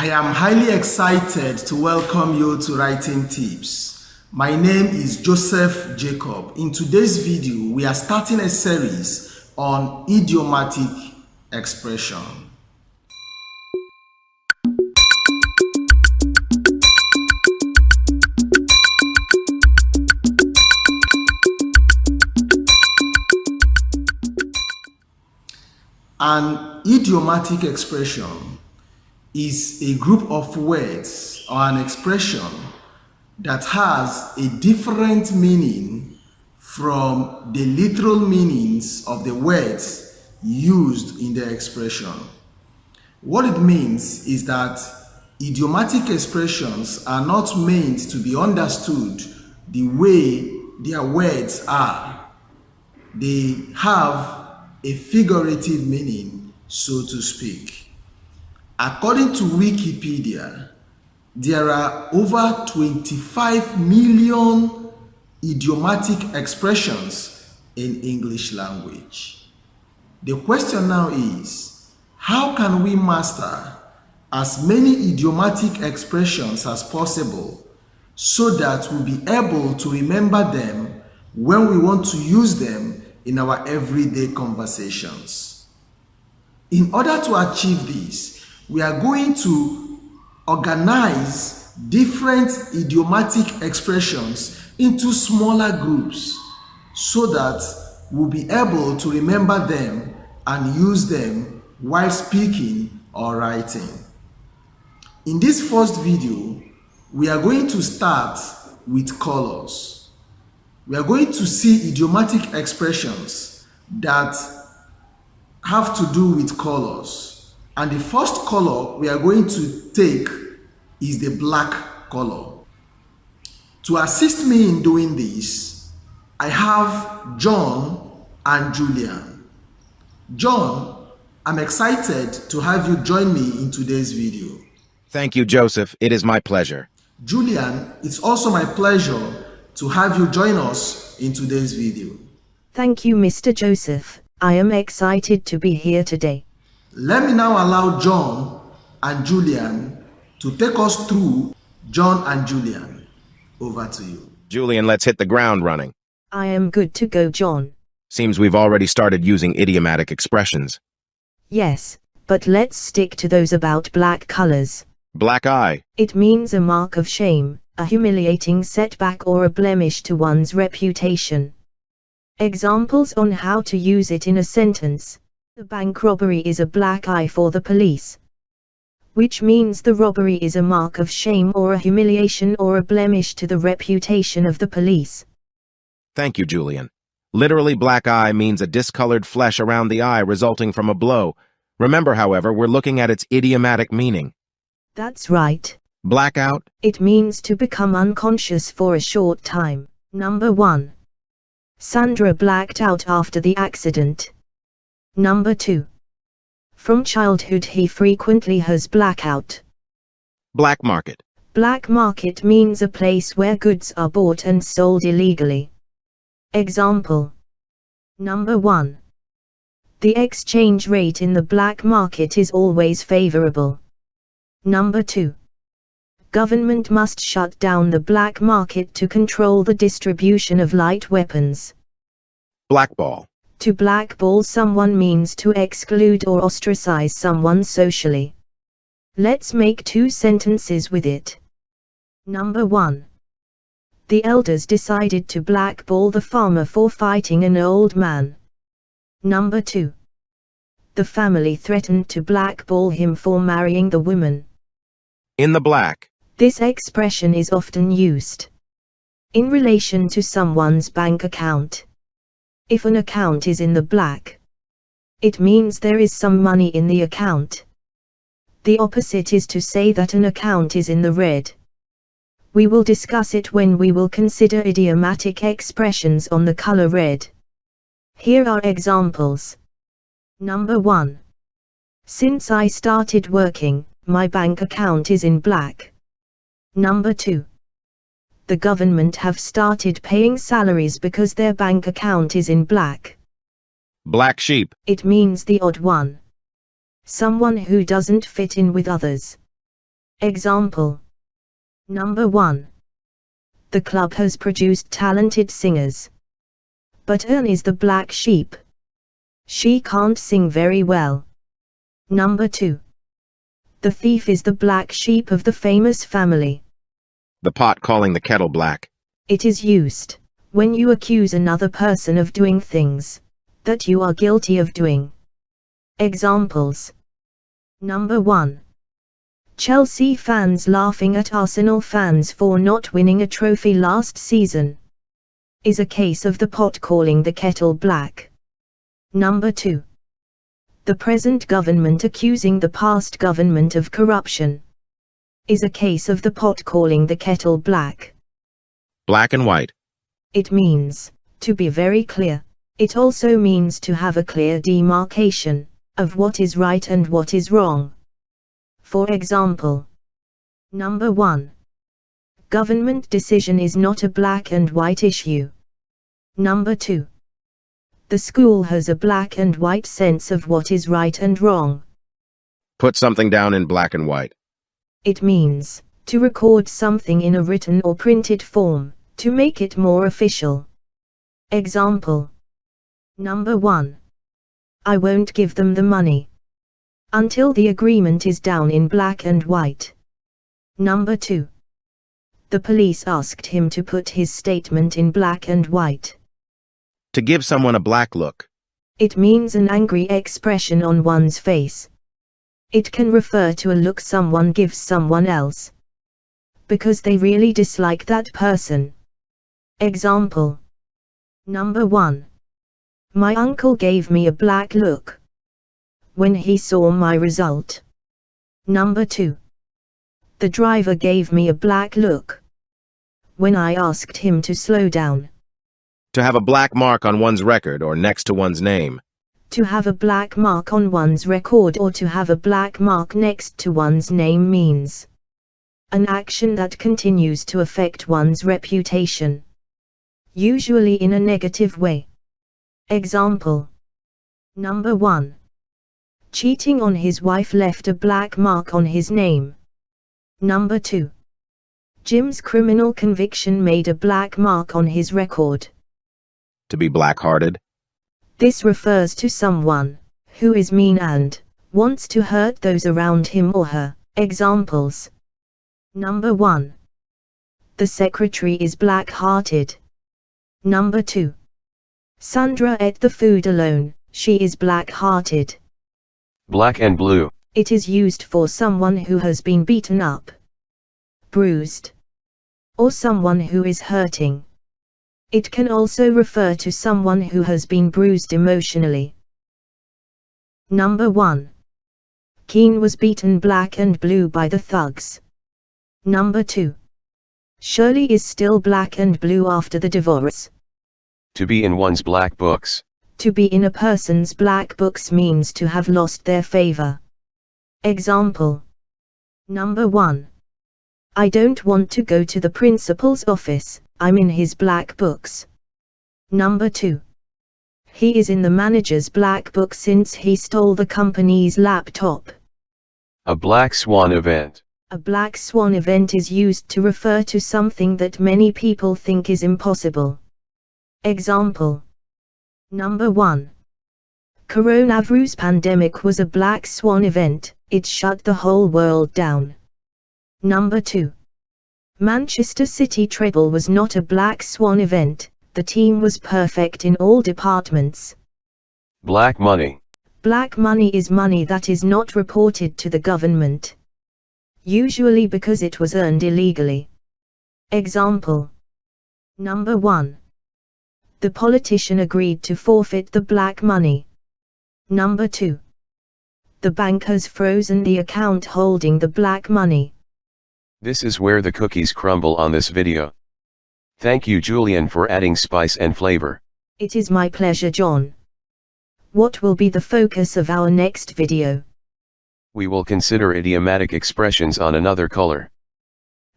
I am highly excited to welcome you to Writing Tips. My name is Joseph Jacob. In today's video, we are starting a series on idiomatic expression. An idiomatic expression is a group of words or an expression that has a different meaning from the literal meanings of the words used in the expression. What it means is that idiomatic expressions are not meant to be understood the way their words are. They have a figurative meaning, so to speak. According to Wikipedia, there are over 25 million idiomatic expressions in English language. The question now is, how can we master as many idiomatic expressions as possible so that we'll be able to remember them when we want to use them in our everyday conversations? In order to achieve this, we are going to organize different idiomatic expressions into smaller groups so that we'll be able to remember them and use them while speaking or writing. In this first video, we are going to start with colors. We are going to see idiomatic expressions that have to do with colors. And the first color we are going to take is the black color. To assist me in doing this, I have John and Julian. John, I'm excited to have you join me in today's video. Thank you, Joseph. It is my pleasure. Julian, it's also my pleasure to have you join us in today's video. Thank you, Mr. Joseph. I am excited to be here today. Let me now allow John and Julian to take us through John and Julian. Over to you. Julian, let's hit the ground running. I am good to go, John. Seems we've already started using idiomatic expressions. Yes, but let's stick to those about black colors. Black eye. It means a mark of shame, a humiliating setback or a blemish to one's reputation. Examples on how to use it in a sentence. The bank robbery is a black eye for the police. Which means the robbery is a mark of shame or a humiliation or a blemish to the reputation of the police. Thank you, Julian. Literally, black eye means a discolored flesh around the eye resulting from a blow. Remember, however, we're looking at its idiomatic meaning. That's right. Blackout. It means to become unconscious for a short time. Number 1. Sandra blacked out after the accident. Number 2. From childhood he frequently has blackout. Black market. Black market means a place where goods are bought and sold illegally. Example. Number 1. The exchange rate in the black market is always favorable. Number 2. Government must shut down the black market to control the distribution of light weapons. Blackball. To blackball someone means to exclude or ostracize someone socially. Let's make 2 sentences with it. Number 1. The elders decided to blackball the farmer for fighting an old man. Number 2. The family threatened to blackball him for marrying the woman. In the black. This expression is often used in relation to someone's bank account. If an account is in the black, it means there is some money in the account. The opposite is to say that an account is in the red. We will discuss it when we will consider idiomatic expressions on the color red. Here are examples. Number 1. Since I started working, my bank account is in black. Number 2. The government have started paying salaries because their bank account is in black. Black sheep. It means the odd one. Someone who doesn't fit in with others. Example. Number 1. The club has produced talented singers. But Ern is the black sheep. She can't sing very well. Number 2. The thief is the black sheep of the famous family. The pot calling the kettle black. It is used when you accuse another person of doing things that you are guilty of doing. Examples. Number 1. Chelsea fans laughing at Arsenal fans for not winning a trophy last season is a case of the pot calling the kettle black. Number 2. The present government accusing the past government of corruption is a case of the pot calling the kettle black. Black and white. It means to be very clear. It also means to have a clear demarcation of what is right and what is wrong. For example, number 1. Government decision is not a black and white issue. Number 2. The school has a black and white sense of what is right and wrong. Put something down in black and white. It means to record something in a written or printed form, to make it more official. Example. Number 1. I won't give them the money until the agreement is down in black and white. Number 2. The police asked him to put his statement in black and white. To give someone a black look. It means an angry expression on one's face. It can refer to a look someone gives someone else because they really dislike that person. Example. Number 1. My uncle gave me a black look when he saw my result. Number 2. The driver gave me a black look when I asked him to slow down. To have a black mark on one's record or next to one's name. To have a black mark on one's record or to have a black mark next to one's name means an action that continues to affect one's reputation, usually in a negative way. Example. Number 1. Cheating on his wife left a black mark on his name. Number 2. Jim's criminal conviction made a black mark on his record. To be black-hearted. This refers to someone who is mean and wants to hurt those around him or her. Examples. Number 1. The secretary is black-hearted. Number 2. Sandra ate the food alone, she is black-hearted. Black and blue. It is used for someone who has been beaten up, bruised, or someone who is hurting. It can also refer to someone who has been bruised emotionally. Number 1. Keen was beaten black and blue by the thugs. Number 2. Shirley is still black and blue after the divorce. To be in one's black books. To be in a person's black books means to have lost their favor. Example. Number 1. I don't want to go to the principal's office, I'm in his black books. Number 2. He is in the manager's black book since he stole the company's laptop. A black swan event. A black swan event is used to refer to something that many people think is impossible. Example. Number 1. Coronavirus pandemic was a black swan event, it shut the whole world down. Number 2. Manchester City treble was not a black swan event, the team was perfect in all departments. Black money. Black money is money that is not reported to the government, usually because it was earned illegally. Example. Number 1. The politician agreed to forfeit the black money. Number 2. The bank has frozen the account holding the black money. This is where the cookies crumble on this video. Thank you Julian for adding spice and flavor. It is my pleasure, John. What will be the focus of our next video? We will consider idiomatic expressions on another color.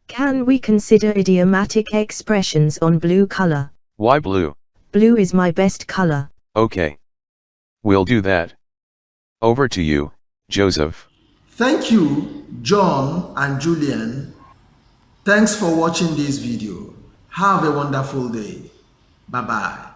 Can we consider idiomatic expressions on blue color? Why blue? Blue is my best color. Okay. We'll do that. Over to you, Joseph. Thank you John and Julian. Thanks for watching this video. Have a wonderful day. Bye-bye.